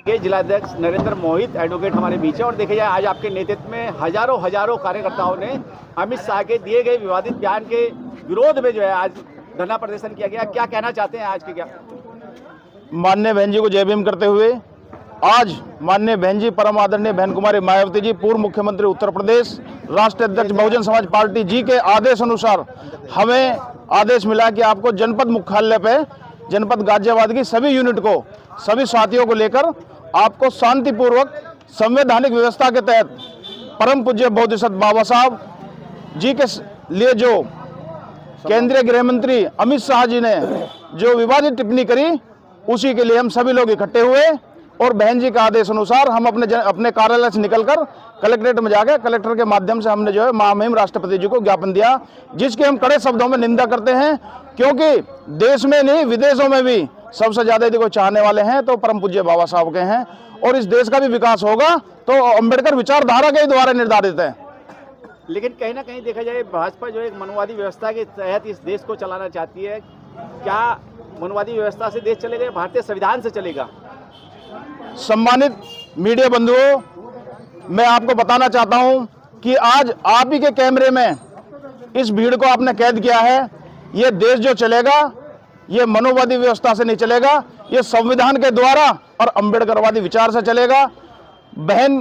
के जिलाध्यक्ष नरेंद्र मोहित एडवोकेट हमारे बीच है और देखे जाए आज आपके नेतृत्व में हजारों कार्यकर्ताओं ने अमित शाह के दिए गए विवादित बयान के विरोध में जो है आज धरना प्रदर्शन किया गया। क्या कहना चाहते हैं आज के? क्या माननीय बहन जी को जय भीम करते हुए आज माननीय बहन जी परम आदरणीय बहन कुमारी मायावती जी पूर्व मुख्यमंत्री उत्तर प्रदेश राष्ट्रीय अध्यक्ष बहुजन समाज पार्टी जी के आदेश अनुसार हमें आदेश मिला कि आपको जनपद मुख्यालय पे जनपद गाजियाबाद की सभी यूनिट को सभी साथियों को लेकर आपको शांतिपूर्वक संवैधानिक व्यवस्था के तहत परम पूज्य बोधिसत्व बाबा साहब जी के लिए जो केंद्रीय गृह मंत्री अमित शाह जी ने जो विवादित टिप्पणी करी उसी के लिए हम सभी लोग इकट्ठे हुए और बहन जी का आदेश अनुसार हम अपने कार्यालय से निकलकर कलेक्ट्रेट में जाकर कलेक्टर के माध्यम से हमने जो है महामहिम राष्ट्रपति जी को ज्ञापन दिया, जिसकी हम कड़े शब्दों में निंदा करते हैं, क्योंकि देश में नहीं विदेशों में भी सबसे ज्यादा यदि कोई चाहने वाले हैं तो परम पूज्य बाबा साहब के हैं और इस देश का भी विकास होगा तो अम्बेडकर विचारधारा के द्वारा निर्धारित है। लेकिन कहीं ना कहीं देखा जाए भाजपा जो एक मनोवादी व्यवस्था के तहत इस देश को चलाना चाहती है। क्या मनोवादी व्यवस्था से देश चलेगा, भारतीय संविधान से चलेगा? सम्मानित मीडिया बंधुओं, मैं आपको बताना चाहता हूं कि आज आप ही के कैमरे में इस भीड़ को आपने कैद किया है। ये देश जो चलेगा ये मनोवादी व्यवस्था से नहीं चलेगा, ये संविधान के द्वारा और अम्बेडकरवादी विचार से चलेगा। बहन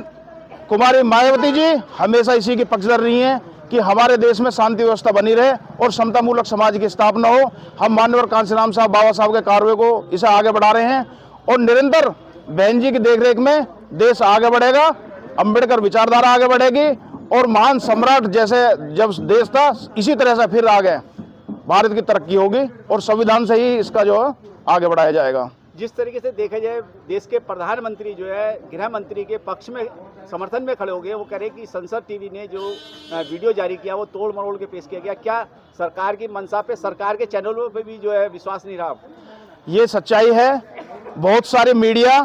कुमारी मायावती जी हमेशा इसी की पक्षधर रही हैं कि हमारे देश में शांति व्यवस्था बनी रहे और समतामूलक समाज की स्थापना हो। हम माननीय कांशीराम साहब बाबा साहब के कार्यों को इसे आगे बढ़ा रहे हैं और निरंतर बहन जी की देखरेख में देश आगे बढ़ेगा, अम्बेडकर विचारधारा आगे बढ़ेगी और महान सम्राट जैसे जब देश था इसी तरह से फिर आगे भारत की तरक्की होगी और संविधान से ही इसका जो आगे बढ़ाया जाएगा। जिस तरीके से देखा जाए देश के प्रधानमंत्री जो है गृह मंत्री के पक्ष में समर्थन में खड़े हो गए, वो कह रहे कि संसद टीवी ने जो वीडियो जारी किया वो तोड़ मरोड़ के पेश किया गया। क्या सरकार की मंशा पे, सरकार के चैनलों पे भी जो है विश्वास नहीं रहा? ये सच्चाई है, बहुत सारी मीडिया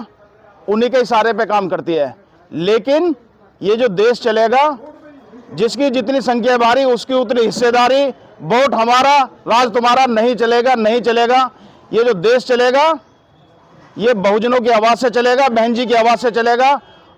उन्हीं के इशारे पे काम करती है, लेकिन ये जो देश चलेगा जिसकी जितनी संख्या भारी उसकी उतनी हिस्सेदारी, वोट हमारा राज तुम्हारा नहीं चलेगा, नहीं चलेगा। ये जो देश चलेगा ये बहुजनों की आवाज से चलेगा, बहन जी की आवाज से चलेगा।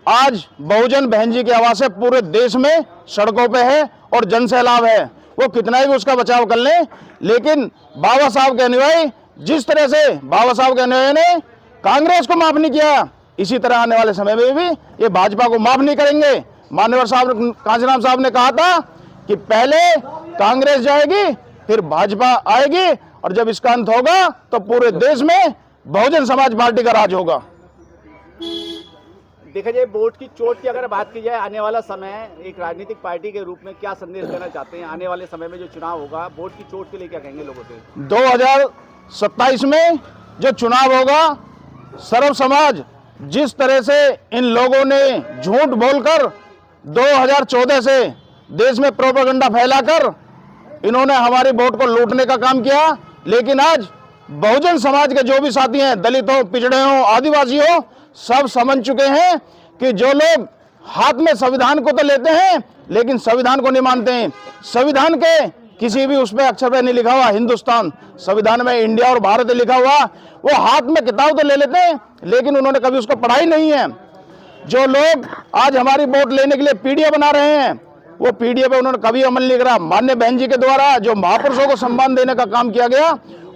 आज बहुजन बहन जी की आवाज से पूरे देश में सड़कों पे है और जन सैलाब है, वो कितना ही भी उसका बचाव कर लें, लेकिन बाबा साहब के अनुयायी जिस तरह से बाबा साहब के अनुयायी ने कांग्रेस को माफ नहीं किया, इसी तरह आने वाले समय में भी ये भाजपा को माफ नहीं करेंगे। माननीय साहब कांशीराम साहब ने कहा था कि पहले कांग्रेस जाएगी फिर भाजपा आएगी और जब इसका अंत होगा तो पूरे देश में बहुजन समाज पार्टी का राज होगा। देखा जाए वोट की चोट की अगर बात की जाए, आने वाला समय एक राजनीतिक पार्टी के रूप में क्या संदेश देना चाहते हैं? आने वाले समय में जो चुनाव होगा वोट की चोट के लिए क्या कहेंगे लोगों से? 2027 में जो चुनाव होगा, सर्व समाज जिस तरह से इन लोगों ने झूठ बोलकर 2014 से देश में प्रोपेगेंडा फैलाकर इन्होंने हमारी वोट को लूटने का काम किया, लेकिन आज बहुजन समाज के जो भी साथी हैं, दलित हो, पिछड़े हो, आदिवासी हो, सब समझ चुके हैं कि जो लोग हाथ में संविधान को तो लेते हैं लेकिन संविधान को नहीं मानते हैं। संविधान के किसी भी उस पर अक्षर पे नहीं लिखा हुआ हिंदुस्तान, संविधान में इंडिया और भारत लिखा हुआ, वो हाथ में किताब तो ले लेते हैं लेकिन उन्होंने कभी उसको पढ़ाई नहीं है। जो लोग आज हमारी वोट लेने के लिए पीडीए बना रहे हैं वो पीडीए पे उन्होंने कभी अमल नहीं करा। माननीय बहन जी के द्वारा जो महापुरुषों को सम्मान देने का काम किया गया,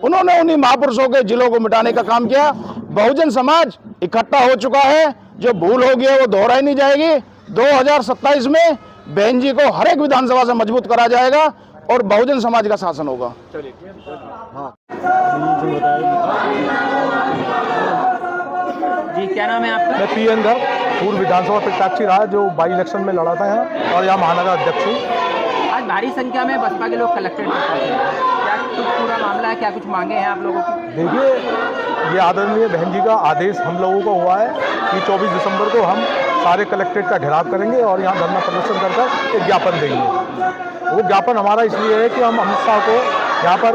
उन्होंने उन्हीं महापुरुषों के जिलों को मिटाने का काम किया। बहुजन समाज इकट्ठा हो चुका है, जो भूल हो गई है वो दोहराई नहीं जाएगी। 2027 में बहन जी को हर एक विधानसभा से मजबूत करा जाएगा और बहुजन समाज का शासन होगा। चलिए जी, क्या नाम है आपका? मैं पीएन घर पूर्व विधानसभा प्रत्याशी रहा जो बाई इलेक्शन में लड़ा था यहाँ और यहाँ महानगर अध्यक्ष हूँ। आज भारी संख्या में बसपा के लोग कलेक्ट्रेट में पहुंचे, क्या कुछ पूरा मामला है, क्या कुछ मांगे हैं आप लोगों की? देखिए, ये आदरणीय बहन जी का आदेश हम लोगों को हुआ है कि 24 दिसंबर को हम सारे कलेक्ट्रेट का घेराव करेंगे और यहाँ धरना प्रदर्शन कर एक ज्ञापन देंगे। वो ज्ञापन हमारा इसलिए है कि हम अमित शाह को यहाँ पर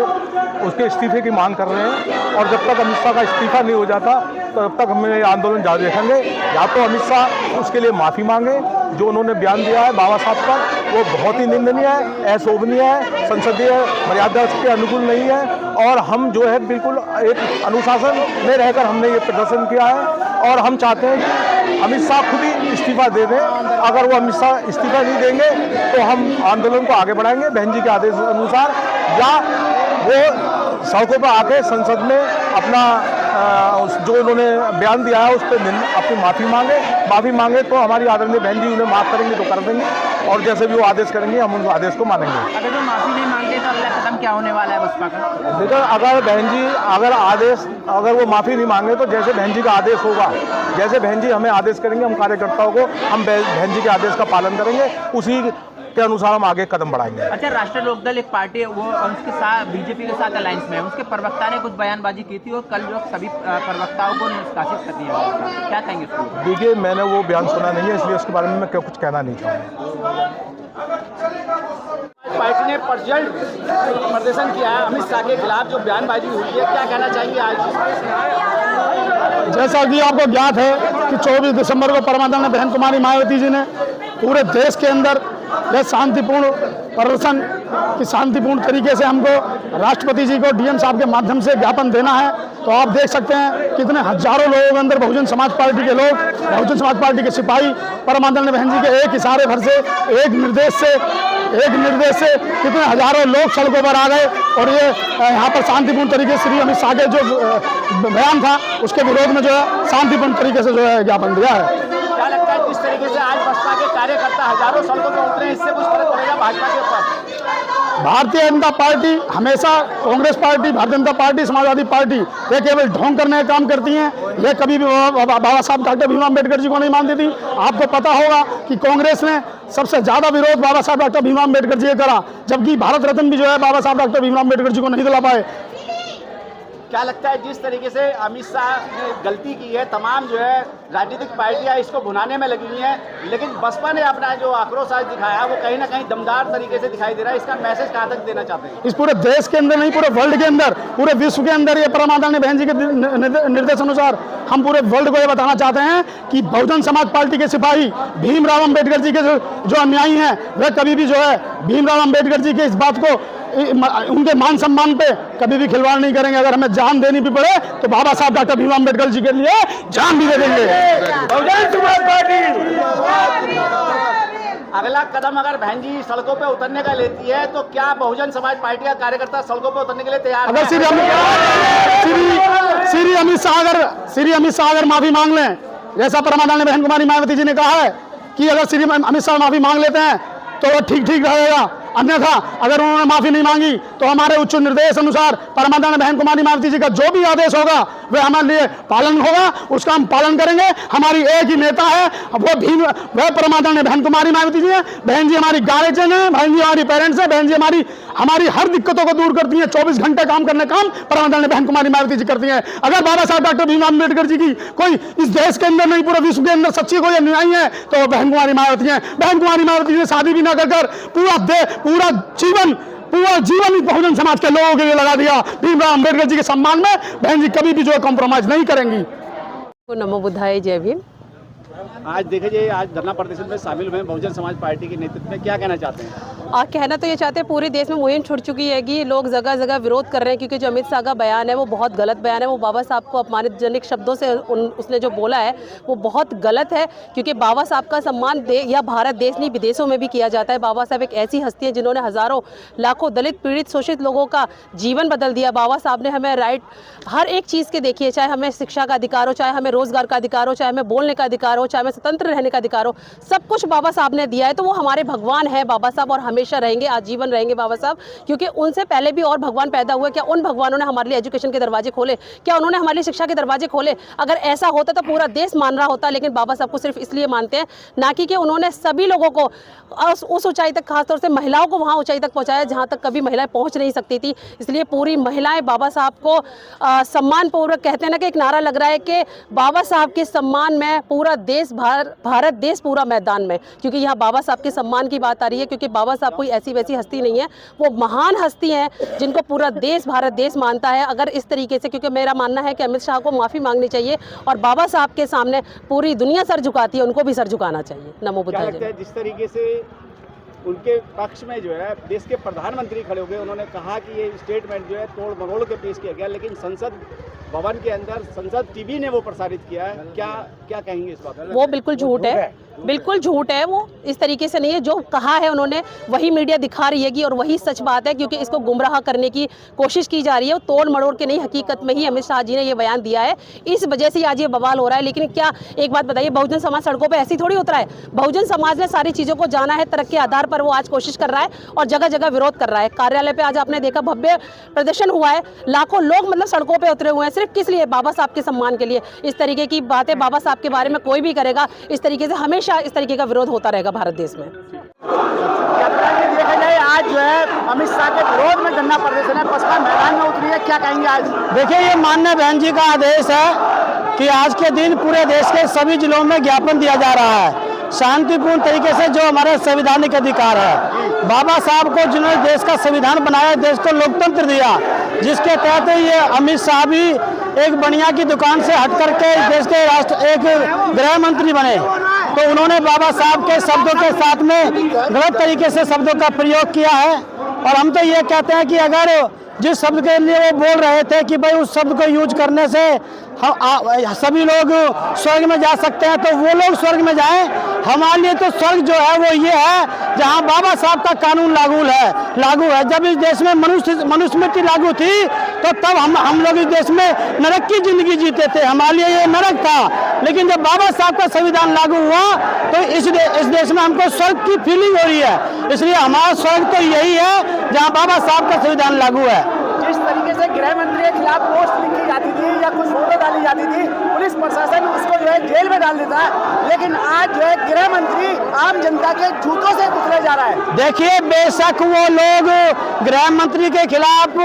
उसके इस्तीफे की मांग कर रहे हैं और जब तक अमित शाह का इस्तीफा नहीं हो जाता तब तक हम आंदोलन जारी रखेंगे। या तो अमित शाह उसके लिए माफ़ी मांगे, जो उन्होंने बयान दिया है बाबा साहब का वो बहुत ही निंदनीय है, अशोभनीय है, संसदीय मर्यादा के अनुकूल नहीं है और हम जो है बिल्कुल एक अनुशासन में रहकर हमने ये प्रदर्शन किया है और हम चाहते हैं कि अमित शाह खुद ही इस्तीफा दे दें। अगर वो अमित शाह इस्तीफा नहीं देंगे तो हम आंदोलन को आगे बढ़ाएंगे बहन जी के आदेश अनुसार, या वो सड़कों पर आके संसद में अपना जो उन्होंने बयान दिया है उस पर अपनी माफ़ी मांगे तो हमारी आदरणीय बहन जी उन्हें माफ़ करेंगे तो कर देंगे, और जैसे भी वो आदेश करेंगे हम उन आदेश को मानेंगे। अगर जो माफ़ी नहीं मांगते तो अगला कदम क्या होने वाला है बसपा का? देखो, अगर बहन जी अगर वो माफ़ी नहीं मांगे तो जैसे बहन जी का आदेश होगा, जैसे बहन जी हमें आदेश करेंगे, हम कार्यकर्ताओं को हम बहन जी के आदेश का पालन करेंगे, उसी के अनुसार हम आगे कदम बढ़ाएंगे। अच्छा, राष्ट्रीय लोकदल एक पार्टी है, वो उसके साथ बीजेपी के साथ अलायंस में है, उसके प्रवक्ता ने कुछ बयानबाजी की थी और कल जो सभी प्रवक्ताओं को निष्कासित कर दिया, क्या कहेंगे उसको? देखिए, मैंने वो बयान सुना नहीं है, इसलिए उसके बारे में मैं कुछ कहना नहीं चाहूँगा। पार्टी ने प्रदर्शन किया है अमित शाह के खिलाफ, जो बयानबाजी हुई है, क्या कहना चाहिए आज? जैसा कि आपको ज्ञात है कि 24 दिसंबर को परमादरणीय बहन कुमारी मायावती जी ने पूरे देश के अंदर यह शांतिपूर्ण प्रदर्शन की शांतिपूर्ण तरीके से हमको राष्ट्रपति जी को डीएम साहब के माध्यम से ज्ञापन देना है। तो आप देख सकते हैं कितने हजारों लोगों के अंदर बहुजन समाज पार्टी के लोग, बहुजन समाज पार्टी के सिपाही परमादरणीय बहन जी के एक इशारे भर से, एक निर्देश से कितने हजारों लोग सड़कों पर आ गए और ये यहाँ पर शांतिपूर्ण तरीके से श्री अमित शाह के जो बयान था उसके विरोध में जो है शांतिपूर्ण तरीके से जो है ज्ञापन दिया है। क्या लगता है जिस तरीके से आज बसपा के कार्यकर्ता हजारों सड़कों पर उतरे, इससे कुछ फर्क पड़ेगा भाजपा के ऊपर? भारतीय जनता पार्टी हमेशा Congress party, Bharatiya Janata party, Samajwadi party ये केवल ढोंग करने का काम करती हैं। ये कभी भी बाबा साहब डॉक्टर भीमराव अम्बेडकर जी को नहीं मानती थी। आपको पता होगा कि कांग्रेस ने सबसे ज्यादा विरोध बाबा साहब डॉक्टर भीमराव अम्बेडकर जी करा, जबकि भारत रत्न भी जो है बाबा साहब डॉक्टर भीमराव अम्बेडकर जी को नहीं दिला पाए। क्या लगता है जिस तरीके से अमित शाह ने गलती की है, तमाम जो है राजनीतिक पार्टियां इसको भुनाने में लगी हुई हैं, लेकिन बसपा ने अपना जो आक्रोश आज दिखाया वो कहीं ना कहीं दमदार तरीके से दिखाई दे रहा है, इसका मैसेज कहां तक देना चाहते हैं? इस पूरे देश के अंदर नहीं, पूरे वर्ल्ड के अंदर, पूरे विश्व के अंदर ये परमादरणीय बहन जी के निर्देश अनुसार हम पूरे वर्ल्ड को ये बताना चाहते हैं कि बहुजन समाज पार्टी के सिपाही भीमराव अम्बेडकर जी के जो अनुयायी हैं वह कभी भी जो है भीमराव अम्बेडकर जी के इस बात को, उनके मान सम्मान पे कभी भी खिलवाड़ नहीं करेंगे। अगर हमें जान देनी भी पड़े तो बाबा साहब डॉक्टर भीमराव अम्बेडकर जी के लिए जान भी दे देंगे। अगला कदम अगर बहन जी सड़कों पे उतरने का लेती है तो क्या बहुजन समाज पार्टी का कार्यकर्ता सड़कों पे उतरने के लिए तैयार है? अगर श्री अमित शाह अगर माफी मांग लें, जैसा परमादरणीय बहन कुमारी मायावती जी ने कहा है कि अगर श्री अमित शाह माफी मांग लेते हैं तो वो ठीक रहेगा, अन्यथा अगर उन्होंने माफी नहीं मांगी तो हमारे उच्च निर्देश अनुसार परमादरणीय बहन कुमारी मायावती जी का जो भी आदेश होगा वह हमारे लिए पालन होगा, उसका हम पालन करेंगे। हमारी एक ही नेता है, वह परमादरणीय बहन कुमारी मायावती जी है। बहन जी हमारी गार्जियन है, बहन जी हमारी पेरेंट्स है, बहन जी हमारी हर दिक्कतों को दूर करती है। 24 घंटे काम करने काम परमादरणीय बहन कुमारी मायावती जी करती है। अगर बाबा साहब डॉक्टर भीमराव अम्बेडकर जी की कोई इस देश के अंदर नहीं, पूरे विश्व के अंदर सच्ची कोई अनुयायी है तो बहन कुमारी मायावती है। बहन कुमारी मायावती ने शादी भी न कर पूरा जीवन बहुजन समाज के लोगों के लिए लगा दिया। भीमराव अम्बेडकर जी के सम्मान में बहन जी कभी भी जो है कॉम्प्रोमाइज नहीं करेंगी। नमो बुद्धाय, जय भीम। आज देखिए, आज धरना प्रदर्शन में शामिल हुए बहुजन समाज पार्टी के नेतृत्व में, क्या कहना चाहते हैं? कहना तो ये चाहते हैं, पूरे देश में मुहिम छुड़ चुकी है कि लोग जगह जगह विरोध कर रहे हैं, क्योंकि जो अमित शाह का बयान है वो बहुत गलत बयान है। वो बाबा साहब को अपमानजनक शब्दों से उसने जो बोला है वो बहुत गलत है, क्योंकि बाबा साहब का सम्मान या भारत देश नहीं विदेशों में भी किया जाता है। बाबा साहब एक ऐसी हस्ती है जिन्होंने हजारों लाखों दलित पीड़ित शोषित लोगों का जीवन बदल दिया। बाबा साहब ने हमें राइट हर एक चीज़ के देखिए, चाहे हमें शिक्षा का अधिकार हो, चाहे हमें रोजगार का अधिकार हो, चाहे हमें बोलने का अधिकार हो, चाहे हमें स्वतंत्र रहने का अधिकार हो, सब कुछ बाबा साहब ने दिया है। तो वो हमारे भगवान है बाबा साहब, और हमेशा रहेंगे, आजीवन रहेंगे बाबा साहब, क्योंकि उनसे पहले भी और भगवान पैदा हुए। क्या उन भगवानों ने हमारे लिए एजुकेशन के दरवाजे खोले? क्या उन्होंने हमारे लिए शिक्षा के दरवाजे खोले? अगर ऐसा होता तो पूरा देश मान रहा होता, लेकिन बाबा साहब को सिर्फ इसलिए मानते हैं ना कि उन्होंने सभी लोगों को उस ऊंचाई तक, खासतौर से महिलाओं को वहां ऊंचाई तक पहुंचाया जहां तक कभी महिलाएं पहुंच नहीं सकती थी। इसलिए पूरी महिलाएं बाबा साहब को सम्मान पूर्वक, कहते हैं ना कि एक नारा लग रहा है कि बाबा साहब के सम्मान में पूरा देश, भारत देश पूरा मैदान में, क्योंकि यहाँ बाबा साहब के सम्मान की बात आ रही है। क्योंकि बाबा साहब कोई ऐसी वैसी हस्ती नहीं है, वो महान हस्ती है जिनको पूरा देश, भारत देश मानता है। अगर इस तरीके से, क्योंकि मेरा मानना है कि अमित शाह को माफ़ी मांगनी चाहिए और बाबा साहब के सामने पूरी दुनिया सर झुकाती है, उनको भी सर झुकाना चाहिए। नमो बुद्धाय। जिस तरीके से उनके पक्ष में जो है देश के प्रधानमंत्री खड़े हो गए। उन्होंने कहा कि ये स्टेटमेंट जो है तोड़ मरोड़ के पेश किया गया, लेकिन संसद भवन के अंदर संसद टीवी ने वो प्रसारित किया है। क्या कहेंगे इस बात में? वो बिल्कुल झूठ है, बिल्कुल झूठ है। वो इस तरीके से नहीं है, जो कहा है उन्होंने वही मीडिया दिखा रही है कि, और वही सच बात है, क्योंकि इसको गुमराह करने की कोशिश की जा रही है। तोड़ मरोड़ के नहीं, हकीकत में ही अमित शाह जी ने ये बयान दिया है, इस वजह से आज ये बवाल हो रहा है। लेकिन क्या एक बात बताइए, बहुजन समाज सड़कों पर ऐसी थोड़ी उतरा है। बहुजन समाज ने सारी चीज़ों को जाना है, तरक्की के आधार पर वो आज कोशिश कर रहा है और जगह जगह विरोध कर रहा है। कार्यालय पे आज आपने देखा भव्य प्रदर्शन हुआ है, लाखों लोग मतलब सड़कों पे उतरे हुए हैं, सिर्फ किस लिए? बाबा साहब के सम्मान के लिए। इस तरीके की बातें बाबा साहब के बारे में कोई भी करेगा, इस तरीके से हमेशा इस तरीके का विरोध होता रहेगा भारत देश में। देखा जाए आज जो है अमित शाह के विरोध में धरना प्रदर्शन है, बसपा मैदान में उतरी है, क्या कहेंगे आज? देखिए, ये माननीय बहन जी का आदेश है कि आज के दिन पूरे देश के सभी जिलों में ज्ञापन दिया जा रहा है शांतिपूर्ण तरीके से, जो हमारे संवैधानिक अधिकार है। बाबा साहब को जिन्होंने देश का संविधान बनाया, देश को लोकतंत्र दिया, जिसके तहत ये अमित शाह भी एक बनिया की दुकान से हट करके देश के एक गृह मंत्री बने, तो उन्होंने बाबा साहब के शब्दों के साथ में गलत तरीके से शब्दों का प्रयोग किया है। और हम तो ये कहते हैं कि अगर जिस शब्द के लिए वो बोल रहे थे कि भाई उस शब्द को यूज करने से सभी लोग स्वर्ग में जा सकते हैं, तो वो लोग स्वर्ग में जाएं। हमारे लिए तो स्वर्ग जो है वो ये है जहां बाबा साहब का कानून लागू है। जब इस देश में मनुस्मृति लागू थी, तो तब हम लोग इस देश में नरक की जिंदगी जीते थे, हमारे लिए ये नरक था। लेकिन जब बाबा साहब का संविधान लागू हुआ, तो इस देश में हमको स्वर्ग की फीलिंग हो रही है। इसलिए हमारा स्वर्ग तो यही है जहाँ बाबा साहब का संविधान लागू है। जिस तरीके से गृह मंत्री के खिलाफ पोस्ट लिखी जाती थी या कुछ फोटो डाली जाती थी, पुलिस प्रशासन उसको जो है जेल में डाल देता है, लेकिन आज जो है गृह मंत्री आम जनता के जूतों से कुचले जा रहा है। देखिए, बेशक वो लोग गृह मंत्री के खिलाफ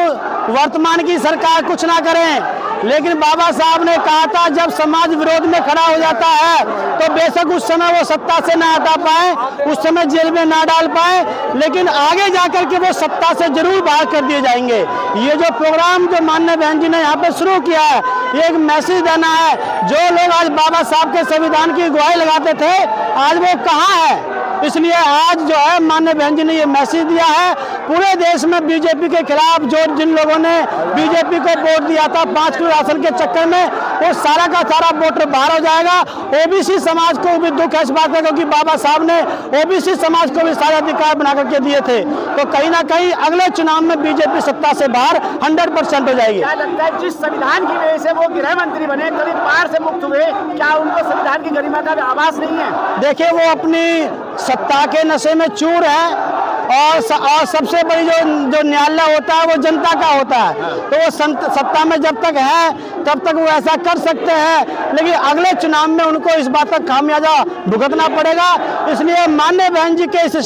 वर्तमान की सरकार कुछ ना करें, लेकिन बाबा साहब ने कहा था जब समाज विरोध में खड़ा हो जाता है, तो बेशक उस समय वो सत्ता से ना हटा पाए, उस समय जेल में ना डाल पाए, लेकिन आगे जाकर के वो सत्ता से जरूर बाहर कर दिए जाएंगे। ये जो प्रोग्राम जो माननीय बहन जी ने यहाँ पे शुरू किया है, ये एक मैसेज देना है। जो लोग आज बाबा साहब के संविधान की गुहाई लगाते थे, आज वो कहाँ है? इसलिए आज जो है माननीय बहन जी ने ये मैसेज दिया है पूरे देश में बीजेपी के खिलाफ। जो जिन लोगों ने बीजेपी को वोट दिया था 5 किलो राशन के चक्कर में, वो सारा का सारा वोटर बाहर हो जाएगा। ओबीसी समाज को भी दुख है इस बात का, क्योंकि बाबा साहब ने ओबीसी समाज को भी सारे अधिकार बना करके दिए थे। तो कहीं ना कहीं अगले चुनाव में बीजेपी सत्ता से बाहर 100% हो जाएगी। क्या लगता है जिस संविधान की वजह से वो गृह मंत्री बने, कभी पार से मुक्त हुए, क्या उनको संविधान की गरिमा का आभास नहीं है? देखिए, वो अपनी सत्ता के नशे में चूर है, और सबसे बड़ी जो न्यायालय होता है वो जनता का होता है। तो वो सत्ता में जब तक है तब तक वो ऐसा कर सकते हैं, लेकिन अगले चुनाव में उनको इस बात का खामियाजा भुगतना पड़ेगा। इसलिए माननीय बहन जी के इस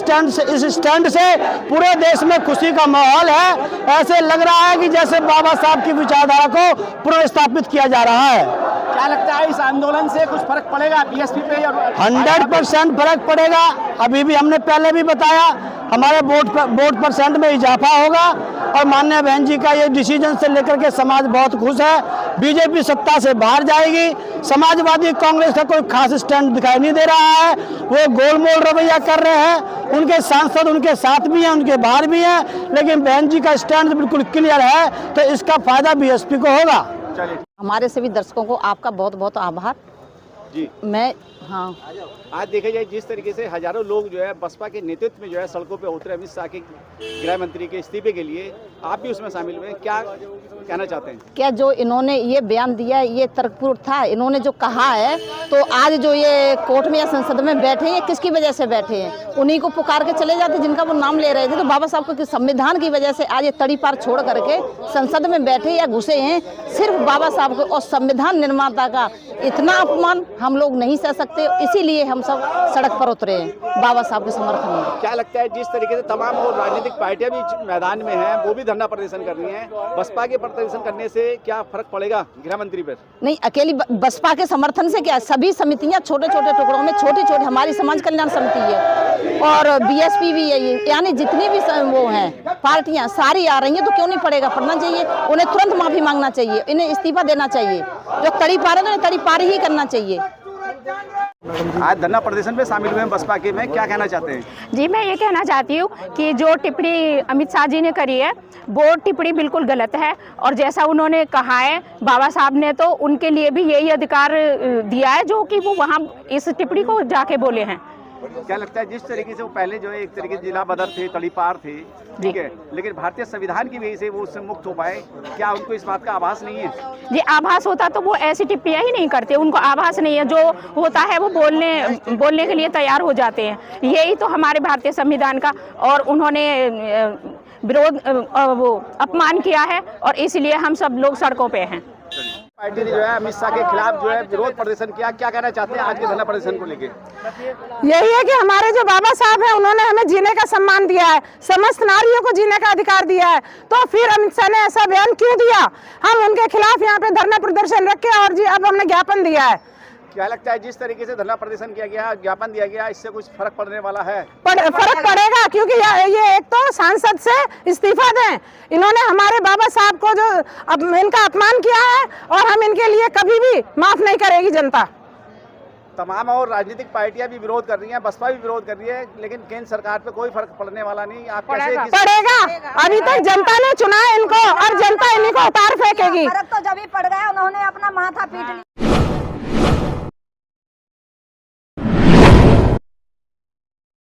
स्टैंड से पूरे देश में खुशी का माहौल है। ऐसे लग रहा है कि जैसे बाबा साहब की विचारधारा को पुनर्स्थापित किया जा रहा है। क्या लगता है इस आंदोलन से कुछ फर्क पड़ेगा बीएसपी पे? 100% फर्क पड़ेगा। अभी भी हमने पहले भी बताया, हमारे वोट परसेंट में इजाफा होगा, और माननीय बहन जी का ये डिसीजन से लेकर के समाज बहुत खुश है। बीजेपी सत्ता से बाहर जाएगी। समाजवादी कांग्रेस का कोई खास स्टैंड दिखाई नहीं दे रहा है, वो गोलमोल रवैया कर रहे हैं। उनके सांसद उनके साथ भी हैं, उनके बाहर भी हैं, लेकिन बहन जी का स्टैंड बिल्कुल क्लियर है, तो इसका फायदा बीएसपी को होगा। हमारे सभी दर्शकों को आपका बहुत बहुत आभार जी। हाँ, आज देखा जाए जिस तरीके से हजारों लोग जो है बसपा के नेतृत्व में जो है सड़कों पे उतरे अमित शाह के गृह मंत्री के इस्तीफे के लिए, आप भी उसमें शामिल हुए, क्या कहना चाहते हैं? क्या जो इन्होंने ये बयान दिया है ये तर्कपूर्ण था? इन्होंने जो कहा है, तो आज जो ये कोर्ट में या संसद में बैठे हैं, किसकी वजह से बैठे हैं? उन्हीं को पुकार के चले जाते जिनका वो नाम ले रहे थे। तो बाबा साहब को संविधान की वजह से आज ये तड़ी पार छोड़ करके संसद में बैठे या घुसे हैं। सिर्फ बाबा साहब को और संविधान निर्माता का इतना अपमान हम लोग नहीं सह सकते, इसीलिए हम सब सड़क पर उतरे हैं बाबा साहब के समर्थन में। क्या लगता है जिस तरीके से तमाम और राजनीतिक पार्टियां भी मैदान में हैं, वो भी धरना प्रदर्शन कर रही हैं, बसपा के प्रदर्शन करने से क्या फर्क पड़ेगा गृह मंत्री पर? नहीं, अकेली बसपा के समर्थन से क्या, सभी समितियां छोटे छोटे टुकड़ों में, छोटी छोटी हमारी समाज कल्याण समिति है और बीएसपी भी है, यानी जितनी भी वो हैं पार्टियां सारी आ रही हैं। तो क्यों नहीं पड़ेगा? पड़ना चाहिए। उन्हें तुरंत माफी मांगना चाहिए, इन्हें इस्तीफा देना चाहिए। जो तड़ी पार है तो तड़ी पार ही करना चाहिए। आज धरना प्रदर्शन में शामिल हुए हैं बसपा के, में क्या कहना चाहते हैं? जी, मैं ये कहना चाहती हूँ कि जो टिप्पणी अमित शाह जी ने करी है वो टिप्पणी बिल्कुल गलत है, और जैसा उन्होंने कहा है बाबा साहब ने तो उनके लिए भी यही अधिकार दिया है जो कि वो वहाँ इस टिप्पणी को जाके बोले हैं। क्या लगता है जिस तरीके से वो पहले जो है एक तरीके से जिला बदर थे, तड़ीपार थे, ठीक है, लेकिन भारतीय संविधान की वजह से वो उससे मुक्त हो पाए, क्या उनको इस बात का आभास नहीं है? जी, आभास होता तो वो ऐसी टिप्पणियां ही नहीं करते, उनको आभास नहीं है, जो होता है वो बोलने के लिए तैयार हो जाते हैं। यही तो हमारे भारतीय संविधान का, और उन्होंने विरोध वो अपमान किया है, और इसलिए हम सब लोग सड़कों पे हैं। पार्टी ने जो है अमित शाह के खिलाफ जो है विरोध प्रदर्शन किया, क्या कहना चाहते हैं आज के धरना प्रदर्शन को लेके? यही है कि हमारे जो बाबा साहब हैं उन्होंने हमें जीने का सम्मान दिया है, समस्त नारियों को जीने का अधिकार दिया है, तो फिर अमित शाह ने ऐसा बयान क्यों दिया? हम उनके खिलाफ यहाँ पे धरना प्रदर्शन रखे और जी अब हमने ज्ञापन दिया है। क्या लगता है जिस तरीके से धरना प्रदर्शन किया गया, ज्ञापन दिया गया, इससे कुछ फर्क पड़ने वाला है? फर्क पड़ेगा, क्योंकि ये एक तो सांसद से इस्तीफा दें, इन्होंने हमारे बाबा साहब को जो इनका अपमान किया है, और हम इनके लिए कभी भी माफ नहीं करेगी जनता। तमाम और राजनीतिक पार्टियां भी विरोध कर रही हैं, बसपा भी विरोध कर रही है, लेकिन केंद्र सरकार पे कोई फर्क पड़ने वाला नहीं। आप पड़ेगा, अभी तक जनता ने चुना है इनको, और जनता इन्हीं को उतार फेंकेगी। फर्क तो जब ही पड़ गया, उन्होंने अपना माथा पीट लिया।